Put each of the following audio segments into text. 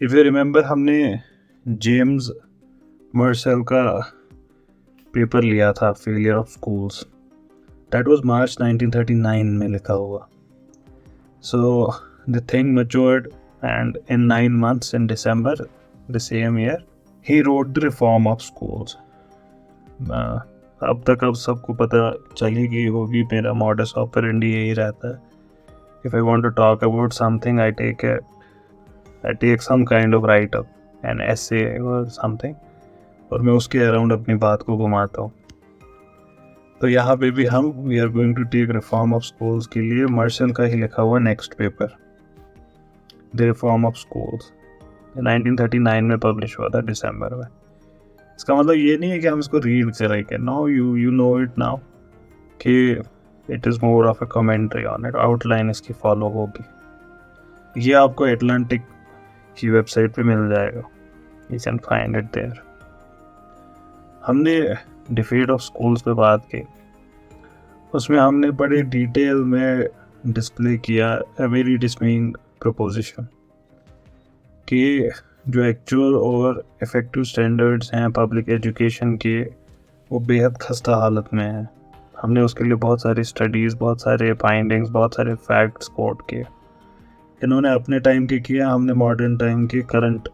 If you remember, हमने James Mursell का paper लिया था, failure of schools. That was March 1939 में लिखा हुआ. So the thing matured and in 9 months, in December the same year, he wrote the reform of schools. अब तक अब सबको पता चली गई होगी मेरा मॉडस ऑपरेंडी यही रहता है. If I want to talk about something, I take some kind of write up, an essay or something, और मैं उसके अराउंड अपनी बात को घुमाता हूँ. तो यहाँ पे भी हम we are going to take reform of schools के लिए मर्शल का ही लिखा हुआ next paper, the reform of schools, 1939 में पब्लिश हुआ था दिसंबर में. इसका मतलब ये नहीं है कि हम इसको रीड करेंगे. No, you know it now कि it is more of a commentary on it. Outline इसकी फॉलो होगी. ये आपको एटलांटिक की वेबसाइट पे मिल जाएगा. You can find it there. हमने डिफीट ऑफ स्कूल्स पे बात की. उसमें हमने बड़े डिटेल में डिस्प्ले किया अ वेरी डिस्मिंग प्रोपोजिशन कि जो एक्चुअल और इफ़ेक्टिव स्टैंडर्ड्स हैं पब्लिक एजुकेशन के, वो बेहद खस्ता हालत में हैं. हमने उसके लिए बहुत सारी स्टडीज़, बहुत सारे फाइंडिंग्स, बहुत सारे फैक्ट्स कोट किए. इन्होंने अपने टाइम के किए, हमने मॉडर्न टाइम के करंट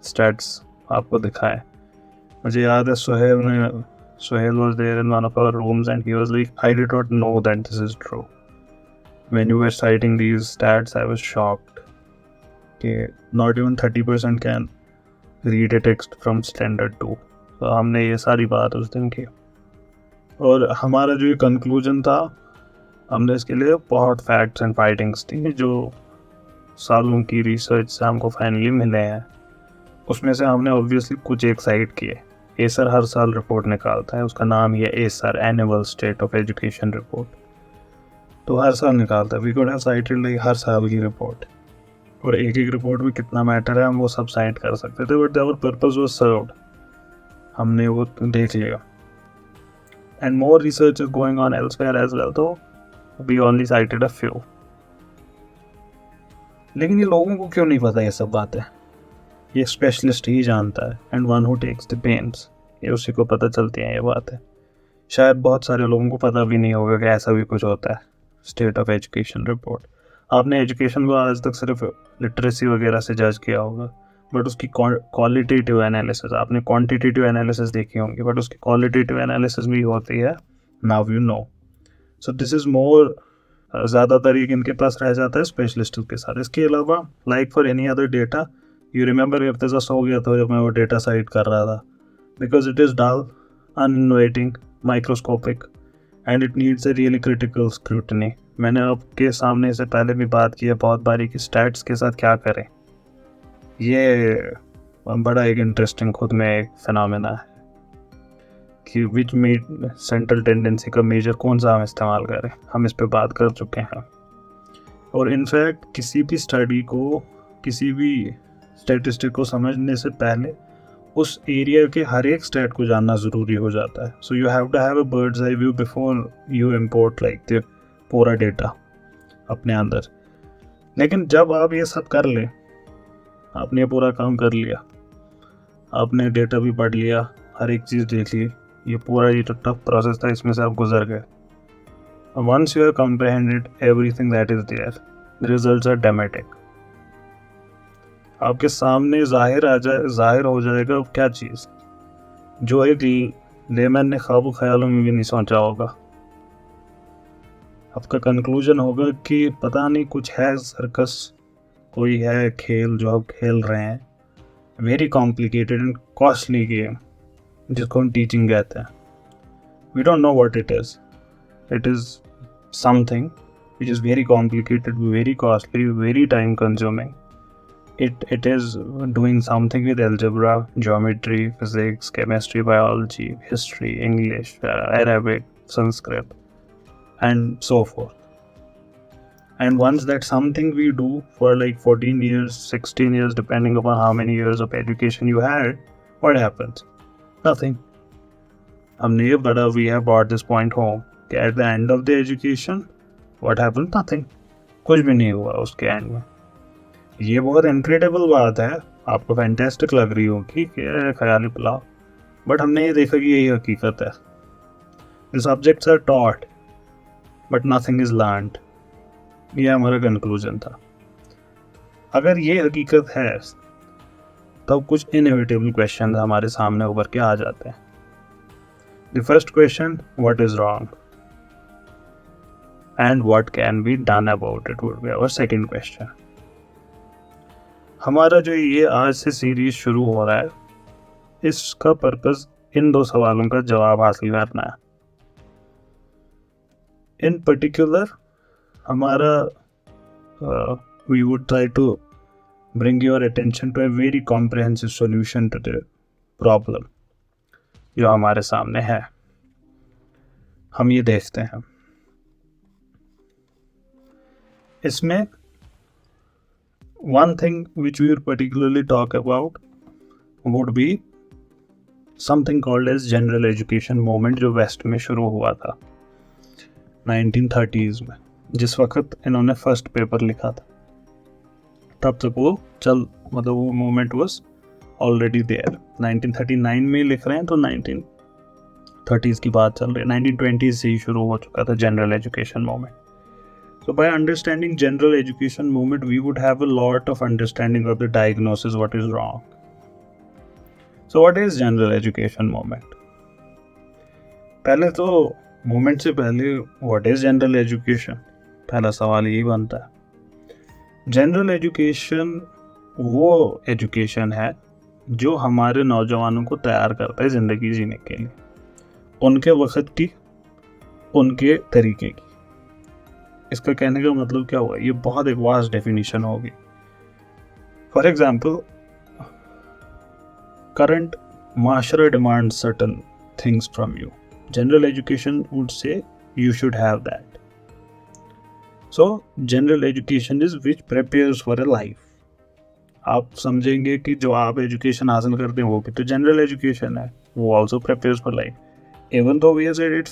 स्टैट्स आपको दिखाए. मुझे याद है Sohail was there in one of our rooms and he was like, I did not know that this is true. When you were citing these stats, I was shocked. Okay, not even 30% can read a text from standard 2. तो हमने ये सारी बात उस दिन की. और हमारा जो ये कंक्लूजन था, हमने इसके लिए बहुत फैक्ट्स एंड फाइंडिंग्स थी जो सालों की रिसर्च से हमको फाइनली मिले हैं. उसमें से हमने ऑब्वियसली कुछ एक साइट किए. एसर हर साल रिपोर्ट निकालता है, उसका नाम ही है ASER, annual state of education report. तो हर साल निकालता है. We could have cited like हर साल की रिपोर्ट, और एक एक रिपोर्ट में कितना मैटर है हम वो सब साइट कर सकते थे. But our purpose was served. हमने वो देख लिया. And more research is going on elsewhere as well, तो we only cited a few. लेकिन ये लोगों को क्यों नहीं पता ये सब बातें? ये स्पेशलिस्ट ही जानता है. And one who takes the pains, ये उसी को पता चलती हैं ये बातें. शायद बहुत सारे लोगों को पता भी नहीं होगा कि ऐसा भी कुछ होता है. State of education report. आपने एजुकेशन को आज तक सिर्फ लिटरेसी वगैरह से जज किया होगा, बट उसकी क्वालिटेटिव एनालिसिस, आपने क्वांटिटेटिव एनालिसिस देखी होंगी, बट उसकी क्वालिटेटिव एनालिसिस भी होती है. Now you know. So this is more, ज़्यादातर ये इनके पास रह जाता है स्पेशलिस्ट के साथ. इसके अलावा like for any other data, you remember इर्तिज़ा हो गया था जब मैं वो डेटा साइट कर रहा था, because it is dull, uninnovating, microscopic and it needs a really critical scrutiny. मैंने आपके सामने से पहले भी बात की है बहुत बारी कि स्टैट्स के साथ क्या करें. ये बड़ा एक इंटरेस्टिंग खुद में एक फिनोमेना है कि विच सेंट्रल टेंडेंसी का मेजर कौन सा हम इस्तेमाल करें. हम इस पे बात कर चुके हैं. और इनफैक्ट किसी भी स्टडी को, किसी भी स्टैटिस्टिक को समझने से पहले उस एरिया के हर एक स्टैट को जानना ज़रूरी हो जाता है. So you have to have a bird's eye view before you import like the पूरा डेटा अपने अंदर. लेकिन जब आप ये सब कर लें, आपने पूरा काम कर लिया, आपने डेटा भी पढ़ लिया, हर एक चीज़ देख ली, ये पूरा ये जो टफ प्रोसेस था इसमें से आप गुजर गए. Once you have comprehended everything that is there, the results are dramatic. आपके सामने जाहिर हो जाएगा क्या चीज़ जो एक लेमैन ने ख्वाबों ख्यालों में भी नहीं सोचा होगा. आपका कंक्लूजन होगा कि पता नहीं कुछ है सर्कस, कोई है खेल जो आप खेल रहे हैं, very complicated and costly game जिसको हम टीचिंग कहते हैं. We don't know what it is. It is something which is very complicated, very costly, very time consuming. It is doing something with algebra, geometry, physics, chemistry, biology, history, English, Arabic, Sanskrit, and so forth. And once that something we do for like 14 years, 16 years, depending upon how many years of education you had, what happens? Nothing. We have brought this point home. At the end of the education, what happened? Nothing. कुछ भी नहीं हुआ उसके and में. ये बहुत incredible बात है, आपको फैंटेस्टिक लग रही होगी कि ख्याली पुलाव, बट हमने ये देखा कि यही हकीकत है. The subjects are taught but nothing is learned. ये हमारा कंक्लूजन था. अगर ये हकीकत है तब कुछ इनएविटेबल क्वेश्चन हमारे सामने उभर के आ जाते हैं. The first question, what is wrong and what can be done about it would be our second question. हमारा जो ये आज से सीरीज शुरू हो रहा है, इसका पर्पस इन दो सवालों का जवाब हासिल करना है. इन पर्टिकुलर हमारा we would try to bring your attention to a very comprehensive solution to the problem जो हमारे सामने है. हम ये देखते हैं. इसमें one thing which we would particularly talk about would be something called as general education movement जो वेस्ट में शुरू हुआ था 1930s में. जिस वक्त इन्होंने फर्स्ट पेपर लिखा था तब तक वो वो मूवमेंट वाज ऑलरेडी देयर. 1939 में लिख रहे हैं तो 1930s की बात चल रही है. 1920s से ही शुरू हो चुका था general education movement. So by understanding general education movement, we would have a lot of understanding of the diagnosis, what is wrong. So what is general education movement? पहले तो movement से पहले what is general education? पहला सवाल यही बनता है. General education वो education है जो हमारे नौजवानों को तैयार करता है ज़िंदगी जीने के लिए, उनके वक्त की, उनके तरीके की. इसका कहने का मतलब क्या हुआ? ये बहुत एक वास्ट डेफिनेशन होगी. फॉर एग्जाम्पल, करंट माशरा demand certain things from you. General education would say you should have that. So general education is which prepares for a life. आप समझेंगे कि जो आप एजुकेशन हासिल करते हैं वो भी तो जनरल एजुकेशन है, वो also prepares for life. Even though we have said it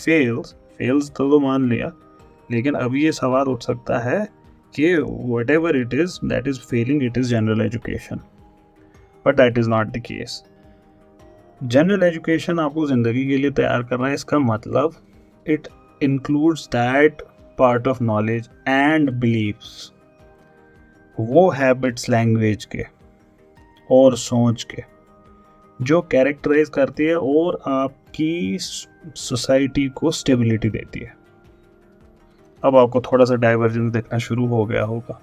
fails तो मान लिया, लेकिन अभी ये सवाल उठ सकता है कि whatever it is that is failing, it is general education. But that is not the case. General education आपको ज़िंदगी के लिए तैयार कर रहा है. इसका मतलब it includes that part of knowledge and beliefs, वो हैबिट्स लैंग्वेज के और सोच के जो कैरेक्टराइज करती है और आपकी सोसाइटी को स्टेबिलिटी देती है. अब आपको थोड़ा सा डाइवर्जेंस देखना शुरू हो गया होगा.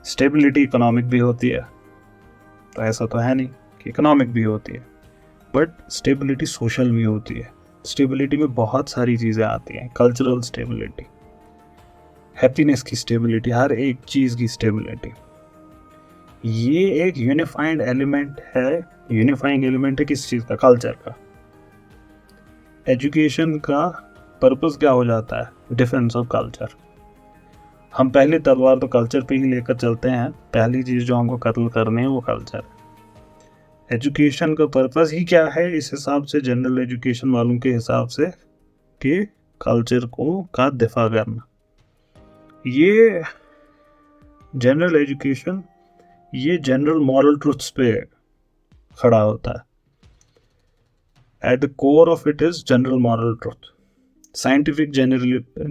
स्टेबिलिटी इकोनॉमिक भी होती है, तो ऐसा तो है नहीं कि इकोनॉमिक भी होती है, बट स्टेबिलिटी सोशल भी होती है. स्टेबिलिटी में बहुत सारी चीज़ें आती हैं. कल्चरल स्टेबिलिटी, हैप्पीनेस की स्टेबिलिटी, हर एक चीज़ की स्टेबिलिटी. ये एक यूनिफाइंग एलिमेंट है किस चीज़ का? कल्चर का. एजुकेशन का पर्पस क्या हो जाता है? Defence of culture. हम पहली तलवार तो कल्चर पे ही लेकर चलते हैं. पहली चीज़ जो हमको कत्ल करनी है वो कल्चर. एजुकेशन का पर्पस ही क्या है इस हिसाब से, जनरल एजुकेशन वालों के हिसाब से, कि कल्चर का दिफा करना. ये जनरल एजुकेशन ये जनरल मॉरल ट्रुथ्स पे खड़ा होता है. At the core of it is general moral truth, scientific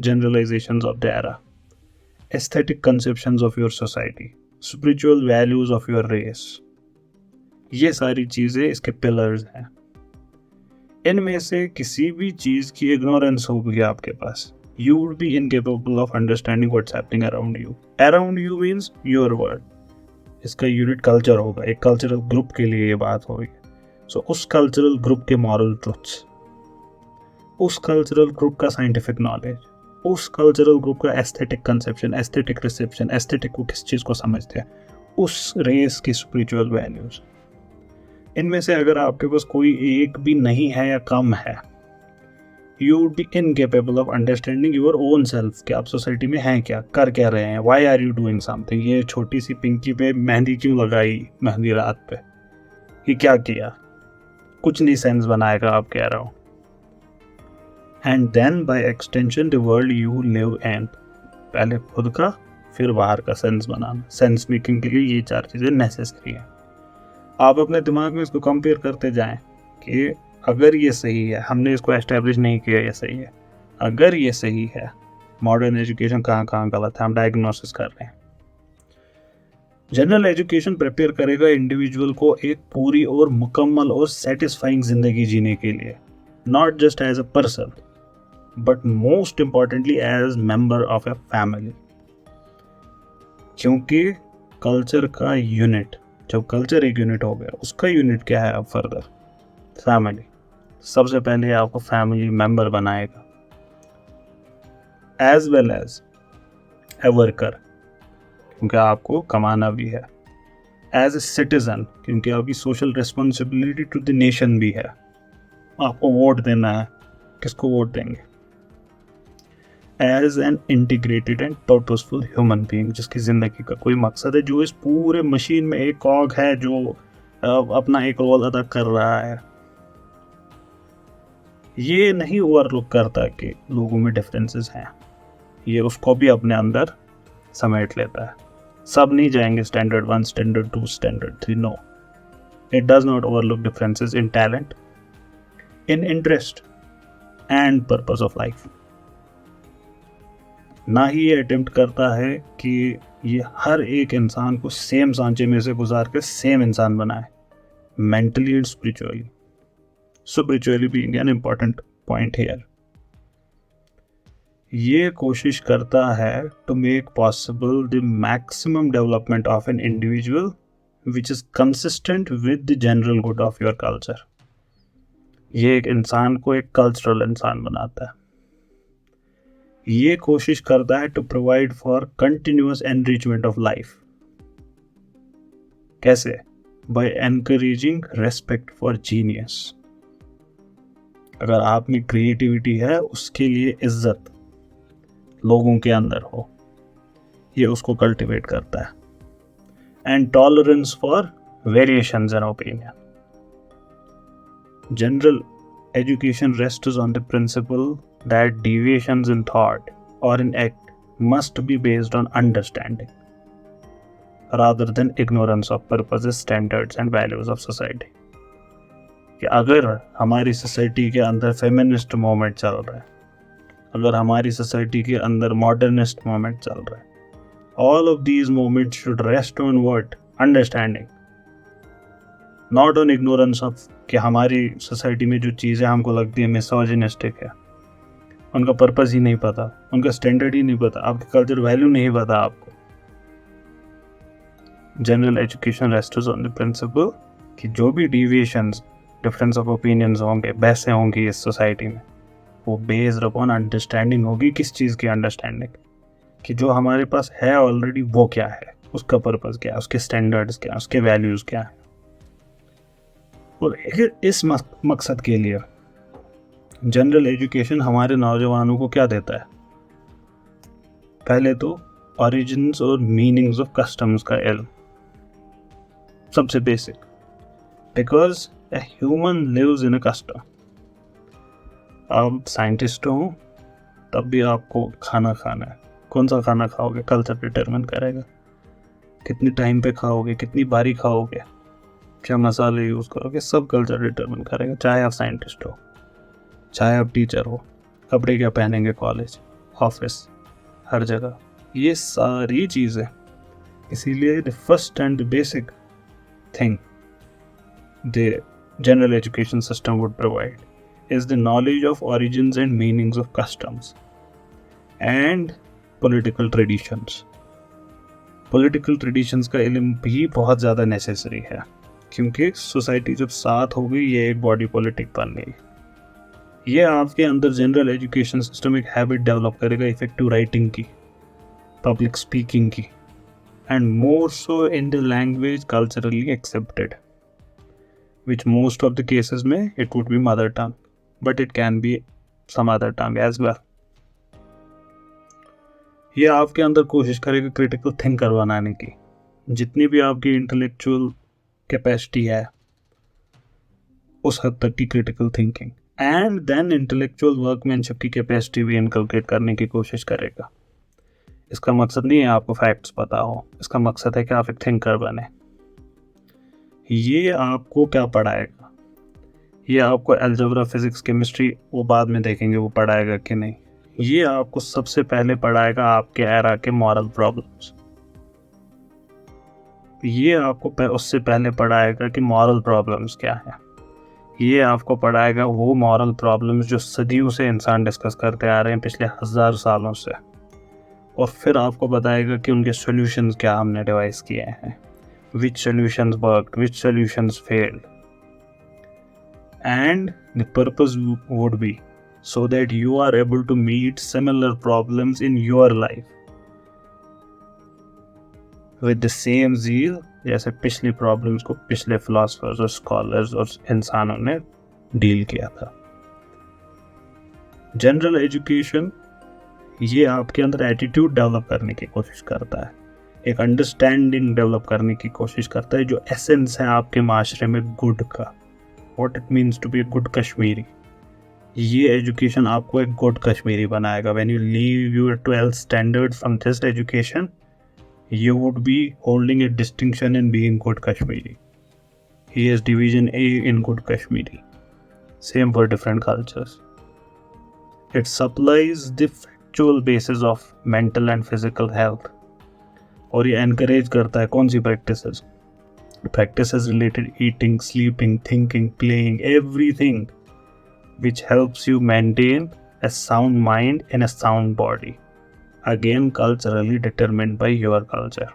generalizations of the era, aesthetic conceptions of your society, spiritual values of your race. ये सारी चीज़ें इसके पिलर्स हैं. इनमें से किसी भी चीज़ की इग्नोरेंस होगी आपके पास, you would be incapable of understanding what's happening around you. Around you means your world. इसका यूनिट कल्चर होगा, एक कल्चरल ग्रुप के लिए ये बात होगी। सो उस कल्चरल ग्रुप के मॉरल ट्रुथ्स, उस कल्चरल ग्रुप का साइंटिफिक नॉलेज, उस कल्चरल ग्रुप का aesthetic conception, aesthetic reception, aesthetic को किस चीज़ को समझते हैं, उस रेस की स्पिरिचुअल वैल्यूज, इनमें से अगर आपके पास कोई एक भी नहीं है या कम है, you would be incapable of understanding your own self कि आप सोसाइटी में हैं क्या, कर क्या रहे हैं, why are you doing something. ये छोटी सी पिंकी पे मेहंदी क्यों लगाई मेहंदी रात पे, ये क्या किया, कुछ नहीं सेंस बनाएगा आप कह रहा हो। And then by extension the world you live in, पहले खुद का फिर बाहर का सेंस बनाना। सेंस मेकिंग के लिए ये 4 चीज़ें नेसेसरी हैं। आप अपने दिमाग में इसको कंपेयर करते जाएं कि अगर ये सही है, हमने इसको एस्टेब्लिश नहीं किया ये सही है, अगर ये सही है, मॉडर्न एजुकेशन कहाँ कहाँ गलत है, हम डायग्नोसिस कर रहे हैं। जनरल एजुकेशन प्रिपेयर करेगा इंडिविजुअल को एक पूरी और मुकम्मल और सेटिस्फाइंग जिंदगी जीने के लिए, not just as a person but most importantly as member of a family. क्योंकि कल्चर का यूनिट, जब कल्चर एक यूनिट हो गया, उसका यूनिट क्या है अब फर्दर, फैमिली। सबसे पहले आपको फैमिली मेंबर बनाएगा, as well as a worker क्योंकि आपको कमाना भी है, एज ए सिटीजन क्योंकि आपकी social responsibility to the nation भी है, आपको वोट देना है, किसको वोट देंगे, as an integrated and purposeful human being जिसकी ज़िंदगी का कोई मकसद है, जो इस पूरे मशीन में एक कॉग है जो अपना एक रोल अदा कर रहा है। ये नहीं ओवरलुक करता कि लोगों में डिफरेंसेस हैं, ये उसको भी अपने अंदर समेट लेता है। सब नहीं जाएंगे standard 1, standard 2, standard 3, no, it does not overlook differences in talent, in interest and purpose of life. ना ही ये अटेम्प्ट करता है कि ये हर एक इंसान को सेम सांचे में से गुजार के सेम इंसान बनाए, mentally and spiritually. Spiritually being an important point here. ये कोशिश करता है to make possible the maximum development of an individual which is consistent with the general good of your culture. ये एक इंसान को एक कल्चरल इंसान बनाता है। ये कोशिश करता है to provide for continuous enrichment of life. कैसे? By encouraging respect for genius. अगर आप में क्रिएटिविटी है, उसके लिए इज्जत लोगों के अंदर हो, ये उसको कल्टिवेट करता है। And tolerance for variations in opinion. General education rests on the principle that deviations in thought or in act must be based on understanding rather than ignorance of purposes, standards and values of society. कि अगर हमारी society के अंदर feminist movement चल रहा है, अगर हमारी सोसाइटी के अंदर मॉडर्निस्ट मूवमेंट चल रहा है, all of these movements should rest on what? Understanding, not on ignorance of कि हमारी सोसाइटी में जो चीज़ें हमको लगती है मिसोजिनिस्टिक है, उनका पर्पस ही नहीं पता, उनका स्टैंडर्ड ही नहीं पता, आपके कल्चर वैल्यू नहीं पता आपको। General education rests on the principle कि जो भी डिविएशंस, डिफरेंस ऑफ ओपिनियंस होंगे, बहसें होंगी इस सोसाइटी में, वो बेस्ड अपॉन अंडरस्टैंडिंग होगी। किस चीज़ की अंडरस्टैंडिंग? कि जो हमारे पास है ऑलरेडी वो क्या है, उसका पर्पस क्या है, उसके स्टैंडर्ड्स क्या है, उसके वैल्यूज़ क्या है। और इस मकसद के लिए जनरल एजुकेशन हमारे नौजवानों को क्या देता है? पहले तो ओरिजिन्स और मीनिंग्स ऑफ कस्टम्स का इल्म, सबसे basic, because a human lives in a custom. आप साइंटिस्ट हो तब भी आपको खाना खाना है, कौन सा खाना खाओगे कल्चर डिटरमिन करेगा। कितनी टाइम पे खाओगे, कितनी बारी खाओगे, क्या मसाले यूज़ करोगे, सब कल्चर डिटरमिन करेगा। चाहे आप साइंटिस्ट हो, चाहे आप टीचर हो, कपड़े क्या पहनेंगे कॉलेज, ऑफिस, हर जगह, ये सारी चीज़ें। इसीलिए the first and the basic thing the general education system would provide is the knowledge of origins and meanings of customs and political traditions. Political traditions का इल्म भी बहुत ज़्यादा नेसेसरी है, क्योंकि सोसाइटी जब साथ हो गई ये एक बॉडी पॉलिटिक बन गई। ये आपके अंदर जनरल एजुकेशन सिस्टम एक हैबिट डेवलप करेगा इफेक्टिव राइटिंग की, पब्लिक स्पीकिंग की, and more so in the language culturally accepted, which most of the cases में it would be mother tongue, but it can be some other tongue as well. ये आपके अंदर कोशिश करेगा critical thinker बनाने की। जितनी भी आपकी इंटेलेक्चुअल कैपेसिटी है उस हद तक की critical thinking and then intellectual workmanship की कैपेसिटी भी इनकलकेट करने की कोशिश करेगा। इसका मकसद नहीं है आपको फैक्ट्स पता हो, इसका मकसद है कि आप एक थिंकर बने। ये आपको क्या पढ़ाएगा? ये आपको अलजेब्रा, फिजिक्स, केमिस्ट्री वो बाद में देखेंगे वो पढ़ाएगा कि नहीं। ये आपको सबसे पहले पढ़ाएगा आपके एरा के मॉरल प्रॉब्लम्स। ये आपको उससे पहले पढ़ाएगा कि मॉरल प्रॉब्लम्स क्या है। ये आपको पढ़ाएगा वो मॉरल प्रॉब्लम्स जो सदियों से इंसान डिस्कस करते आ रहे हैं पिछले 1000 सालों से, और फिर आपको बताएगा कि उनके सॉल्यूशंस क्या हमने डिवाइस किए हैं, which solutions worked, which solutions failed, and the purpose would be so that you are able to meet similar problems in your life with the same zeal जैसे पिछली प्रॉब्लम्स को पिछले फिलोसफर्स और scholars और इंसानों ने डील किया था। जनरल एजुकेशन ये आपके अंदर एटीट्यूड डेवलप करने की कोशिश करता है, एक अंडरस्टैंडिंग डेवलप करने की कोशिश करता है जो एसेंस है आपके माशरे में गुड का, what it means to be a good Kashmiri. ये एजुकेशन आपको एक गुड कश्मीरी बनाएगा। When you leave your 12th standard from this education you would be holding a distinction in being good Kashmiri. He is division A in good Kashmiri. Same for different cultures. It supplies the factual basis of mental and physical health. और ये encourage करता है कौन सी practices? Practices related eating, sleeping, thinking, playing, everything which helps you maintain a sound mind and a sound body. Again culturally determined by your culture.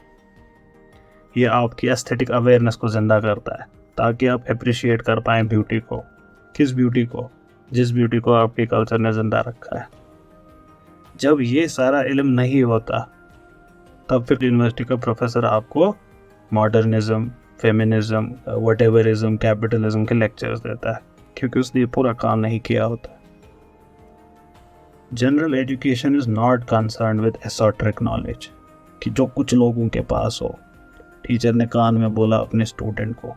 ये आपकी aesthetic awareness को जिंदा करता है ताकि आप अप्रिशिएट कर पाएँ ब्यूटी को। किस ब्यूटी को? जिस ब्यूटी को आपके कल्चर ने जिंदा रखा है। जब ये सारा इल्म नहीं होता तब फिर यूनिवर्सिटी का प्रोफेसर आपको मॉडर्निज्म, फेमिनिज्म, व्हाटएवरिज्म, कैपिटलिज्म के लेक्चर्स देता है, क्योंकि उसने ये पूरा काम नहीं किया होता। General education is not concern with esoteric knowledge कि जो कुछ लोगों के पास हो। टीचर ने कान में बोला अपने स्टूडेंट को,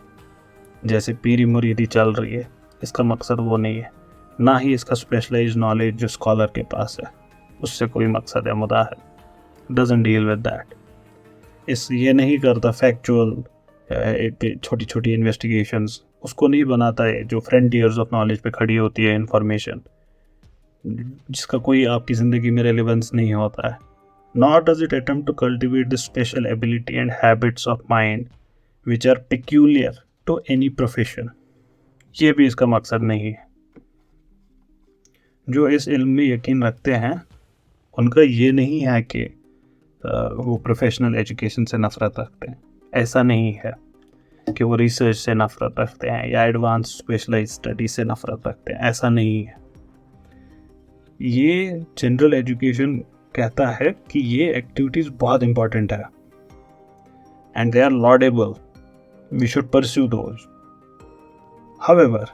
जैसे पीरी मुरीदी चल रही है, इसका मकसद वो नहीं है। ना ही इसका स्पेशलाइज नॉलेज जो स्कॉलर के पास है उससे कोई मकसद है मुदा है। Doesn't deal with that. ये नहीं करता फैक्चुअल छोटी छोटी इन्वेस्टिगेशंस, उसको नहीं बनाता है जो फ्रंटियर्स ऑफ नॉलेज पे खड़ी होती है इंफॉर्मेशन, जिसका कोई आपकी ज़िंदगी में रेलिवेंस नहीं होता है। Not does it attempt to cultivate the special ability and habits of mind which are peculiar to any profession. ये भी इसका मकसद नहीं है। जो इस इल्म में यकीन रखते हैं उनका ये नहीं है कि वो प्रोफेशनल एजुकेशन से नफरत रखते हैं। ऐसा नहीं है कि वो रिसर्च से नफरत रखते हैं या एडवांस स्पेशलाइज स्टडी से नफरत रखते हैं। ऐसा नहीं है। ये जनरल एजुकेशन कहता है कि ये एक्टिविटीज़ बहुत इंपॉर्टेंट है and they are laudable, we should pursue those. However,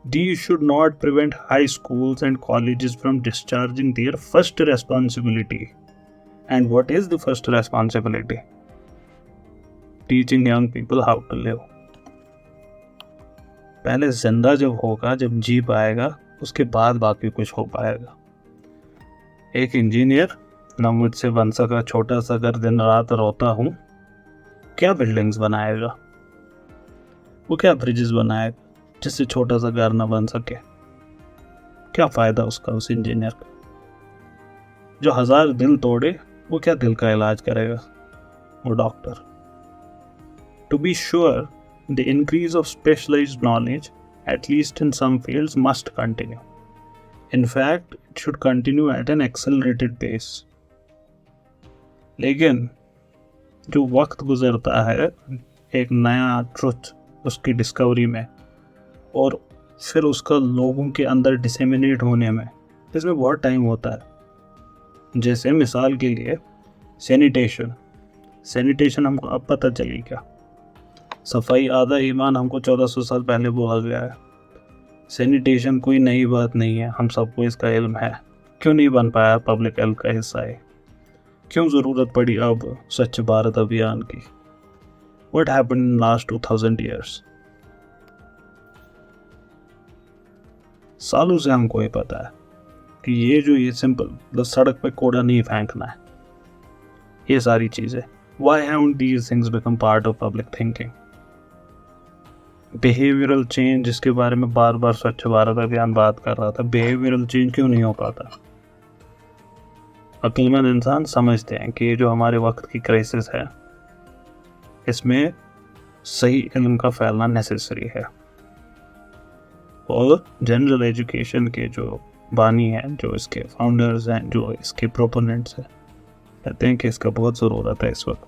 these should not prevent high schools and colleges from discharging their first responsibility. And what is the first responsibility? Teaching young people how to live. पहले जिंदा जब होगा, जब जी पाएगा, उसके बाद बाकी कुछ हो पाएगा। एक इंजीनियर ना मुझसे बन सका छोटा सा घर, दिन रात रोता हूँ, क्या बिल्डिंग्स बनाएगा? वो क्या ब्रिजेस बनाएगा जिससे छोटा सा घर ना बन सके? क्या फायदा उसका, उस इंजीनियर का? जो 1000 दिल तोड़े वो क्या दिल का इलाज करेगा? वो doctor. To be sure the increase of specialised knowledge at least in some fields must continue. In fact, it should continue at an accelerated pace. लेकिन जो वक्त गुजरता है एक नया ट्रुथ उसकी डिस्कवरी में और फिर उसका लोगों के अंदर डिसेमिनेट होने में, इसमें बहुत टाइम होता है। जैसे मिसाल के लिए सैनिटेशन हमको अब पता चली क्या? सफाई आधा ईमान हमको 1400 साल पहले बोला गया है। सैनिटेशन कोई नई बात नहीं है, हम सबको इसका इल्म है। क्यों नहीं बन पाया पब्लिक हेल्थ का हिस्सा है? क्यों ज़रूरत पड़ी अब स्वच्छ भारत अभियान की? What happened in last 2000 years? सालों से हमको ये पता है कि ये सिंपल सड़क पे कूड़ा नहीं फेंकना है, ये सारी चीज़ें। Why haven't these things become part of public thinking? Behavioural change जिसके बारे में बार बार स्वच्छ भारत अभियान बात कर रहा था, बिहेवियरल चेंज क्यों नहीं हो पाता? अक्लमंद इंसान समझते हैं कि ये जो हमारे वक्त की क्राइसिस है इसमें सही इल्म का फैलना नेसेसरी है। और जनरल एजुकेशन के जो बानी हैं, जो इसके फाउंडर्स हैं, जो इसके प्रोपोनेंट्स हैं, कहते हैं कि इसका बहुत ज़रूरत है इस वक्त।